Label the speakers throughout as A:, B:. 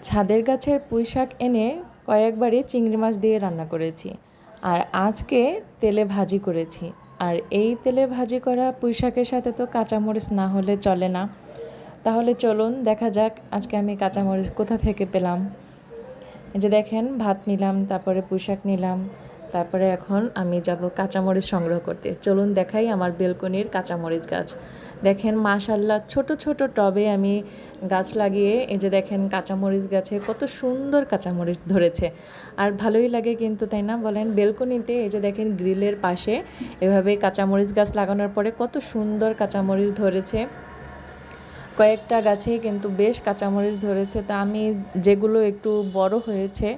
A: ছাদের গাছের পুঁই শাক এনে কয়েকবারই চিংড়ি মাছ দিয়ে রান্না করেছি, আর আজকে তেলে ভাজি করেছি। আর এই তেলে ভাজি করা পুঁই শাকের সাথে তো কাঁচামরিচ না হলে চলে না। তাহলে চলুন দেখা যাক আজকে আমি কাঁচামরিচ কোথা থেকে পেলাম। এই যে দেখেন, ভাত নিলাম, তারপরে পুঁই শাক নিলাম, তারপরে এখন আমি যাব কাঁচামরিচ সংগ্রহ করতে। চলুন দেখাই আমার বেলকনির কাঁচামরিচ গাছ। দেখেন মাশাল্লাহ, ছোট ছোট টবে আমি গাছ লাগিয়ে এই যে দেখেন কাঁচামরিচ গাছে কত সুন্দর কাঁচামরিচ ধরেছে। আর ভালোই লাগে কিন্তু, তাই না বলেন? বেলকনিতে এই যে দেখেন গ্রিলের পাশে এভাবে কাঁচামরিচ গাছ লাগানোর পরে কত সুন্দর কাঁচামরিচ ধরেছে। কয়েকটা গাছেই কিন্তু বেশ কাঁচামরিচ ধরেছে। তা আমি যেগুলো একটু বড় হয়েছে,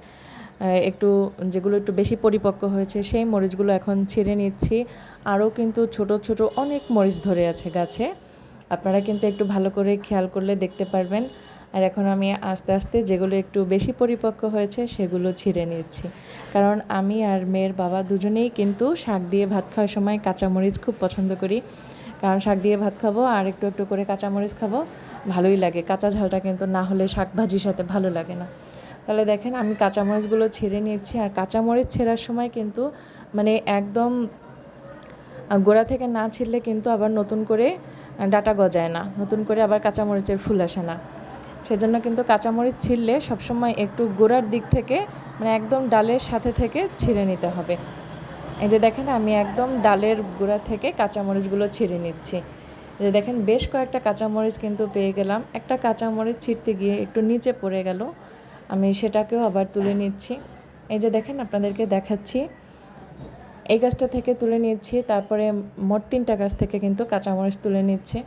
A: যেগুলো একটু বেশি পরিপক্ক হয়েছে, সেই মরিচগুলো এখন ছিঁড়ে নিচ্ছি। আরও কিন্তু ছোট ছোট অনেক মরিচ ধরে আছে গাছে, আপনারা কিন্তু একটু ভালো করে খেয়াল করলে দেখতে পারবেন। আর এখন আমি আস্তে আস্তে যেগুলো একটু বেশি পরিপক্ক হয়েছে সেগুলো ছিঁড়ে নিচ্ছি, কারণ আমি আর মেয়ের বাবা দুজনেই কিন্তু শাক দিয়ে ভাত খাওয়ার সময় কাঁচামরিচ খুব পছন্দ করি। কারণ শাক দিয়ে ভাত খাবো আর একটু একটু করে কাঁচামরিচ খাবো, ভালোই লাগে। কাঁচা ঝালটা কিন্তু না হলে শাক ভাজির সাথে ভালো লাগে না। তাহলে দেখেন আমি কাঁচামরিচগুলো ছিঁড়ে নিচ্ছি। আর কাঁচামরিচ ছেঁড়ার সময় কিন্তু মানে একদম গোড়া থেকে না ছিঁড়লে কিন্তু আবার নতুন করে ডাঁটা গজায় না, নতুন করে আবার কাঁচামরিচের ফুল আসে না। সেজন্য কিন্তু কাঁচামরিচ ছিঁড়লে সবসময় একটু গোড়ার দিক থেকে, মানে একদম ডালের সাথে থেকে ছিঁড়ে নিতে হবে। এই যে দেখেন আমি একদম ডালের গোড়া থেকে কাঁচামরিচগুলো ছিঁড়ে নিচ্ছি। এই যে দেখেন বেশ কয়েকটা কাঁচামরিচ কিন্তু পেয়ে গেলাম। একটা কাঁচামরিচ ছিঁড়তে গিয়ে একটু নিচে পড়ে গেল, আমি সেটাকেও আবার তুলে নিচ্ছি। এই যে দেখেন আপনাদেরকে দেখাচ্ছি, এই গাছটা থেকে তুলে নিচ্ছি, তারপরে মোট 3টা গাছ থেকে কিন্তু কাঁচামরিচ তুলে নিচ্ছে।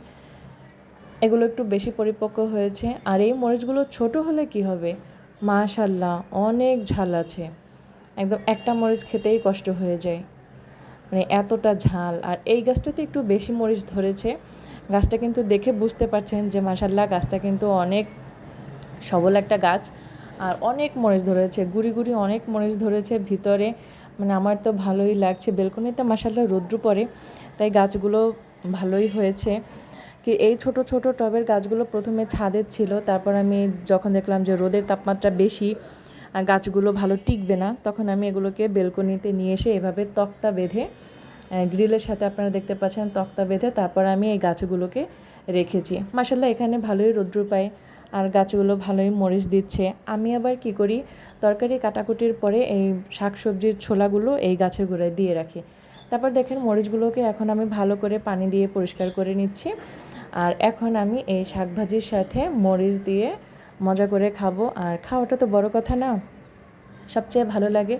A: এগুলো একটু বেশি পরিপক্ক হয়েছে। আর এই মরিচগুলো ছোট হলে কি হবে, মাশাল্লাহ অনেক ঝাল আছে, একদম একটা মরিচ খেতেই কষ্ট হয়ে যায়, মানে এতটা ঝাল। আর এই গাছটাতে একটু বেশি মরিচ ধরেছে। গাছটা কিন্তু দেখে বুঝতে পারছেন যে মাশাল্লাহ গাছটা কিন্তু অনেক সবল একটা গাছ। আর অনেক মরিচ ধরেছে, গুড়ি গুড়ি অনেক মরিচ ধরেছে ভিতরে। মানে আমার তো ভালোই লাগছে। বেলকনিতে মাশাল্লাহ রৌদ্র পড়ে, তাই গাছগুলো ভালোই হয়েছে। কি এই ছোট ছোট টবের গাছগুলো প্রথমে ছাদের ছিল, তারপর আমি যখন দেখলাম যে রোদের তাপমাত্রা বেশি আর গাছগুলো ভালো টিকবে না, তখন আমি এগুলোকে বেলকনিতে নিয়ে এসে এভাবে তক্তা বেঁধে, গ্রিলের সাথে আপনারা দেখতে পাচ্ছেন তক্তা বেঁধে, তারপর আমি এই গাছগুলোকে রেখেছি। মাশাল্লাহ এখানে ভালোই রৌদ্র পায় আর গাছগুলো ভালোই মরিচ দিচ্ছে। আমি আবার কি করি, তরকারি কাটাকুটির পরে এই শাকসবজির ছোলাগুলো এই গাছের গোড়ায় দিয়ে রাখি। তারপর দেখেন মরিচগুলোকে এখন আমি ভালো করে পানি দিয়ে পরিষ্কার করে নিচ্ছি। আর এখন আমি এই শাকভাজির সাথে মরিচ দিয়ে মজা করে খাবো। আর খাওয়াটা তো বড় কথা না, সবচেয়ে ভালো লাগে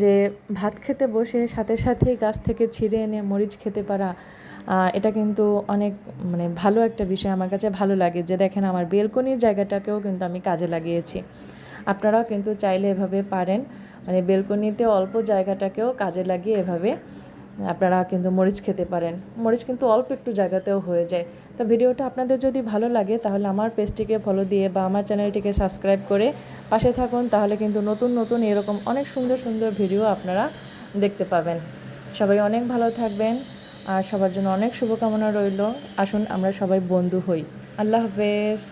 A: যে ভাত খেতে বসে সাথে সাথেই গাছ থেকে ছিঁড়ে এনে মরিচ খেতে পারা। এটা কিন্তু অনেক মানে ভালো একটা বিষয়, আমার কাছে ভালো লাগে। যে দেখেন আমার বেলকনির জায়গাটাকেও কিন্তু আমি কাজে লাগিয়েছি। আপনারাও কিন্তু চাইলে এভাবে পারেন, মানে বেলকনিতে অল্প জায়গাটাকেও কাজে লাগিয়ে এভাবে আপনারা কিন্তু মরিচ খেতে পারেন। মরিচ কিন্তু অল্প একটু জায়গাতেও হয়ে যায়। তো ভিডিওটা আপনাদের যদি ভালো লাগে তাহলে আমার পেজটিকে ফলো দিয়ে বা আমার চ্যানেলটিকে সাবস্ক্রাইব করে পাশে থাকুন, তাহলে কিন্তু নতুন নতুন এরকম অনেক সুন্দর সুন্দর ভিডিও আপনারা দেখতে পাবেন। সবাই অনেক ভালো থাকবেন আর সবার জন্য অনেক শুভকামনা রইল। আসুন আমরা সবাই বন্ধু হই। আল্লাহ হাফেজ।